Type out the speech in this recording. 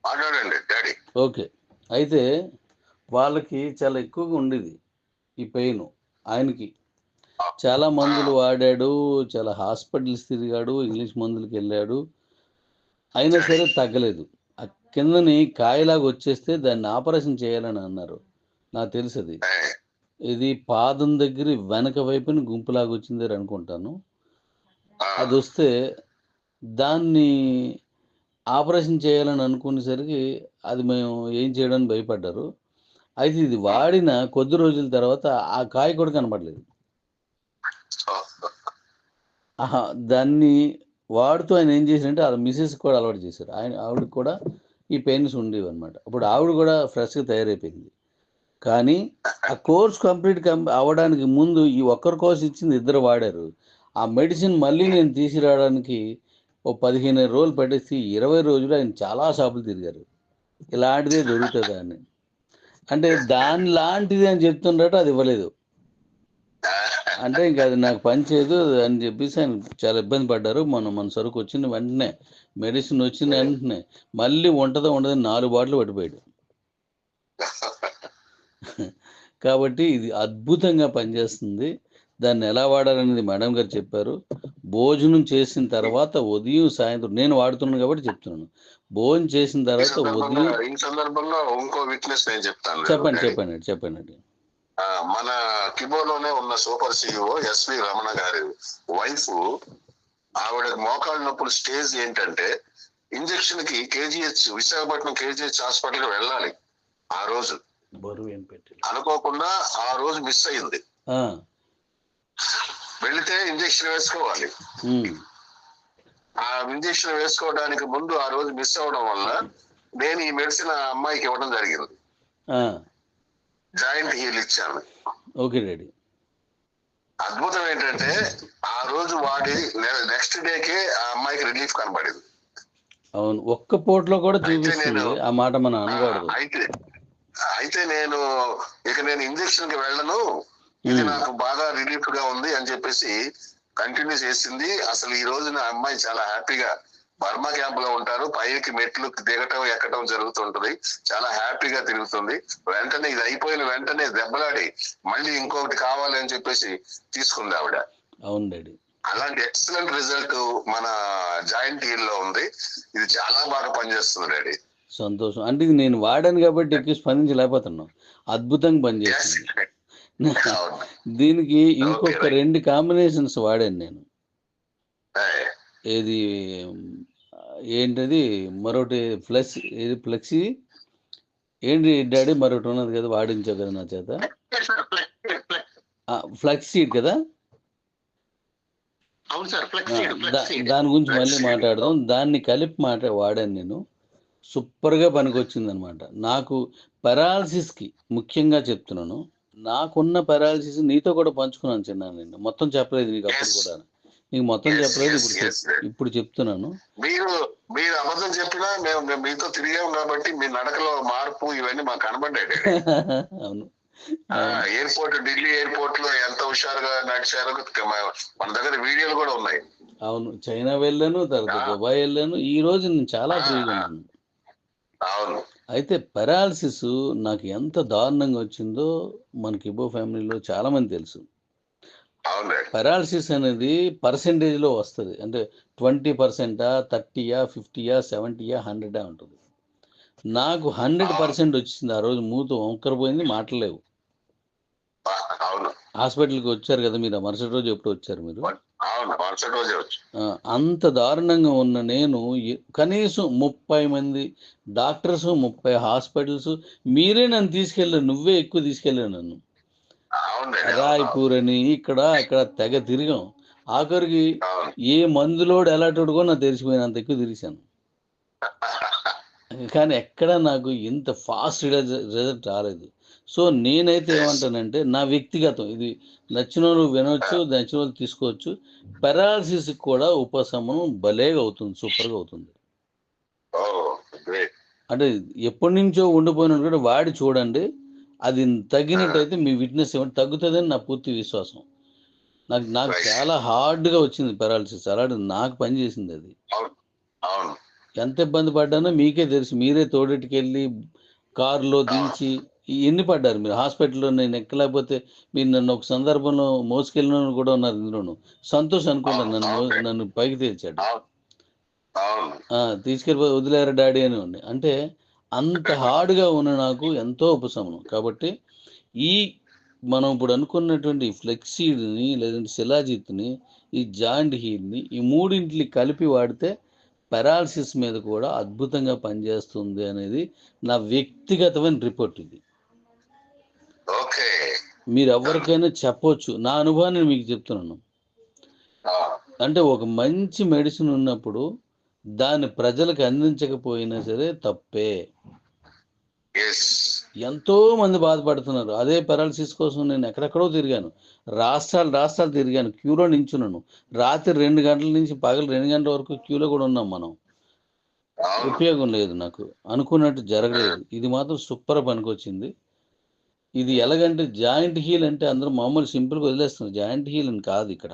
మాట్లాడండి daddy. Okay. అయితే వాళ్ళకి చాలా ఎక్కువగా ఉండేది ఈ పెయిన్. ఆయనకి చాలా మందులు వాడాడు, చాలా హాస్పిటల్స్ తిరిగాడు, ఇంగ్లీష్ మందులకి వెళ్ళాడు, అయినా సరే తగ్గలేదు. ఆ కిందని కాయలాగా వచ్చేస్తే దాన్ని ఆపరేషన్ చేయాలని అన్నారు. నాకు తెలుసు అది. ఇది పాదం దగ్గర వెనక వైపున గుంపులాగా వచ్చిందని అనుకుంటాను. అది వస్తే దాన్ని ఆపరేషన్ చేయాలని అనుకునేసరికి అది మేము ఏం చేయడానికి భయపడ్డారు. అయితే ఇది వాడిన కొద్ది రోజుల తర్వాత ఆ కాయ కూడా కనపడలేదు. ఆహా! దాన్ని వాడుతూ ఆయన ఏం చేశారంటే ఆళ్ళ మిసెస్ కూడా అలవాటు చేశారు. ఆవిడకి కూడా ఈ పెయిన్స్ ఉండేవన్నమాట. అప్పుడు ఆవిడ కూడా ఫ్రెష్‌గా తయారైపోయింది. కానీ ఆ కోర్స్ కంప్లీట్ అవ్వడానికి ముందు ఈ ఒక్కరి కోర్స్ ఇచ్చింది ఇద్దరు వాడారు. ఆ మెడిసిన్ మళ్ళీ నేను తీసుకురావడానికి ఓ 15 రోజులు పట్టేసి 20 రోజులు ఆయన చాలా షాపులు తిరిగారు. ఇలాంటిదే దొరుకుతదా అని. అంటే దాని లాంటిది అని చెప్తుండట అది ఇవ్వలేదు. అంటే ఇంక అది నాకు పని చేయదు అని చెప్పేసి ఆయన చాలా ఇబ్బంది పడ్డారు. మన సరుకు వచ్చిన వెంటనే మెడిసిన్ వచ్చిన వెంటనే మళ్ళీ ఉంటదో ఉండదో 4 బాటిల్ పట్టిపోయాడు. కాబట్టి ఇది అద్భుతంగా పనిచేస్తుంది. దాన్ని ఎలా వాడాలనేది మేడం గారు చెప్పారు. భోజనం చేసిన తర్వాత ఉదయం, సాయంత్రం నేను వాడుతున్నాను కాబట్టి చెప్తున్నాను. భోజనం చేసిన తర్వాత ఉదయం ఈ సందర్భంలో ఇంకో విట్నెస్ నేను చెప్తాను. చెప్పండి. మన కిబోలోనే ఉన్న సూపర్ సిఇఓ ఎస్వి రమణ గారి వైఫ్, ఆవిడ మోకాళ్ళ నొప్పుల స్టేజ్ ఏంటంటే ఇంజెక్షన్ కి కేజీహెచ్ విశాఖపట్నం కేజీహెచ్ హాస్పిటల్ కి వెళ్ళాలి. ఆ రోజు అనుకోకుండా ఆ రోజు మిస్ అయింది. వెళితే ఇంజెక్షన్ వేసుకోవాలి. ఆ ఇంజెక్షన్ వేసుకోవడానికి ముందు ఆ రోజు మిస్ అవడం వల్ల నేను ఈ మెడిసిన్ ఆ అమ్మాయికి ఇవ్వడం జరిగింది. జాయింట్ హీల్ ఇచ్చాను. Okay daddy. అద్భుతం ఏంటంటే ఆ రోజు వాడి నెక్స్ట్ డేకే ఆ అమ్మాయికి రిలీఫ్ కనబడింది. అవును, ఒక్క పూటలో కూడా చూపిస్తుంది ఆ మాట మనం అనకూడదు. అయితే నేను ఇంజెక్షన్ కి వెళ్ళను, ఇది నాకు బాగా రిలీఫ్ గా ఉంది అని చెప్పేసి కంటిన్యూ చేసింది. అసలు ఈ రోజున అమ్మాయి చాలా హ్యాపీగా బర్మా క్యాంప్ లో ఉంటారు. పైకి మెట్లు దిగటం ఎక్కడం జరుగుతుంటది. చాలా హ్యాపీగా తిరుగుతుంది. వెంటనే ఇది అయిపోయిన వెంటనే దెబ్బలాడి మళ్ళీ ఇంకొకటి కావాలి అని చెప్పేసి తీసుకుంది ఆవిడ. అవును డాడీ. అలాంటి ఎక్సలెంట్ రిజల్ట్ మన జాయింట్ హీల్ లో ఉంది. ఇది చాలా బాగా పనిచేస్తుంది డాడీ. సంతోషం. అంటే ఇది నేను వాడాను కాబట్టి ఎక్కువ స్పందించలేకపోతున్నాం. అద్భుతంగా పనిచేస్తుంది. దీనికి ఇంకొక 2 కాంబినేషన్స్ వాడాను నేను. ఏది ఏంటది మరొకటి ఫ్లెక్సీ ఏంటి డాడీ మరొకటి ఉన్నది కదా వాడించావు కదా నా చేత, ఫ్లెక్స్ సీడ్ కదా. దాని గురించి మళ్ళీ మాట్లాడదాం. దాన్ని కలిపి వాడాను నేను. సూపర్గా పనికొచ్చింది అనమాట. నాకు పెరాలసిస్కి ముఖ్యంగా చెప్తున్నాను. నాకున్న పెరాలసిస్ నీతో కూడా పంచుకున్నాను చిన్న. నేను మొత్తం చెప్పలేదు నీకు, అప్పుడు కూడా నీకు మొత్తం చెప్పలేదు. ఇప్పుడు చెప్తున్నాను. మీరు అబద్ధం చెప్పినా మేము మీతో తిరిగాం కాబట్టి మీ నడకలో మార్పు ఇవన్నీ మాకు కనబడ్డాయి. అవును, ఎయిర్పోర్ట్, ఢిల్లీ ఎయిర్పోర్ట్ లో ఎంత హుషారుగా నడిచారో మన దగ్గర వీడియోలు కూడా ఉన్నాయి. అవును, చైనా వెళ్ళాను, తర్వాత దుబాయ్ వెళ్ళాను. ఈ రోజు నేను చాలా ఫ్రీగా ఉన్నాను. అవును. అయితే పెరాలసిస్ నాకు ఎంత దారుణంగా వచ్చిందో మన కిబో ఫ్యామిలీలో చాలా మంది తెలుసు. పెరాలసిస్ అనేది పర్సెంటేజ్లో వస్తుంది. అంటే 20%, 30, 50, 70, 100 ఉంటుంది. నాకు 100% వచ్చింది. ఆ రోజు మూత వంకరపోయింది, మాటలేవు. హాస్పిటల్కి వచ్చారు కదా మీరు, మరుసటి రోజు ఎప్పుడు వచ్చారు మీరు? అంత దారుణంగా ఉన్న నేను కనీసం 30 మంది డాక్టర్స్, 30 హాస్పిటల్స్, మీరే నన్ను తీసుకెళ్ళారు. నువ్వే ఎక్కువ తీసుకెళ్ళాను నన్ను. రాయ్పూర్ అని ఇక్కడ అక్కడ తెగ తిరిగాం. ఆఖరికి ఏ మందులోడు ఎలాంటి కూడా నాకు తెలిసిపోయినంత ఎక్కువ తిరిగాను. కానీ ఎక్కడ నాకు ఇంత ఫాస్ట్ రిజల్ట్ రాలేదు. సో నేనైతే ఏమంటానంటే, నా వ్యక్తిగతం ఇది, నచ్చిన వాళ్ళు వినొచ్చు, నచ్చిన వాళ్ళు తీసుకోవచ్చు. పెరాలసిస్ కూడా ఉపశమనం భలేగా అవుతుంది, సూపర్గా అవుతుంది. అంటే ఎప్పటి నుంచో ఉండిపోయిన కూడా వాడి చూడండి, అది తగ్గినట్టయితే మీ విట్నెస్ ఏమంటే తగ్గుతుందని నా పూర్తి విశ్వాసం. నాకు చాలా హార్డ్గా వచ్చింది పెరాలసిస్, అలాంటి నాకు పనిచేసింది అది. ఎంత ఇబ్బంది పడ్డానో మీకే తెలుసు. మీరే తోడెట్టుకెళ్ళి కారులో దించి ఎన్ని పడ్డారు మీరు హాస్పిటల్‌లో. నేను ఎక్కలేకపోతే మీరు నన్ను ఒక సందర్భంలో మోసుకెళ్ళినోళ్ళు కూడా ఉన్నారు ఇందులోను. సంతోష్ అనుకుంటా నన్ను పైకి తేల్చాడు. అవును అవును తీసుకెళ్ళిపోయి వదిలేరా డాడీ అనేవాడిని. అంటే అంత హార్డ్‌గా ఉన్న నాకు ఎంతో ఉపశమనం. కాబట్టి ఈ మనం ఇప్పుడు అనుకున్నటువంటి ఫ్లెక్సీడ్‌ని లేదంటే శిలాజిత్‌ని, ఈ జాయింట్ హీల్‌ని ఈ మూడింటిని కలిపి వాడితే పారాలిసిస్ మీద కూడా అద్భుతంగా పనిచేస్తుంది అనేది నా వ్యక్తిగతమైన రిపోర్ట్ ఇది. ఓకే మీరెవ్వరికైనా చెప్పొచ్చు. నా అనుభవాన్ని నేను మీకు చెప్తున్నాను. ఆ, అంటే ఒక మంచి మెడిసిన్ ఉన్నప్పుడు దాన్ని ప్రజలకు అందించకపోయినా సరే తప్పే. ఎస్ ఎంతో మంది బాధపడుతున్నారు. అదే పారాలిసిస్ కోసం నేను ఎక్కడెక్కడో తిరిగాను. రాష్ట్రాలు తిరిగాను. క్యూలో నించున్నాను. రాత్రి 2 గంటల నుంచి పగలు 2 గంటల వరకు క్యూలో కూడా ఉన్నాం మనం. అవును ఉపయోగం లేదు నాకు. అనుకున్నట్టు జరగలేదు. ఇది మాత్రం సూపర్ పనికొచ్చింది. ఇది ఎలాగంటే జాయింట్ హీల్ అంటే అందరూ మామూలు సింపుల్‌గా వదిలేస్తున్నారు. జాయింట్ హీల్ అని కాదు ఇక్కడ.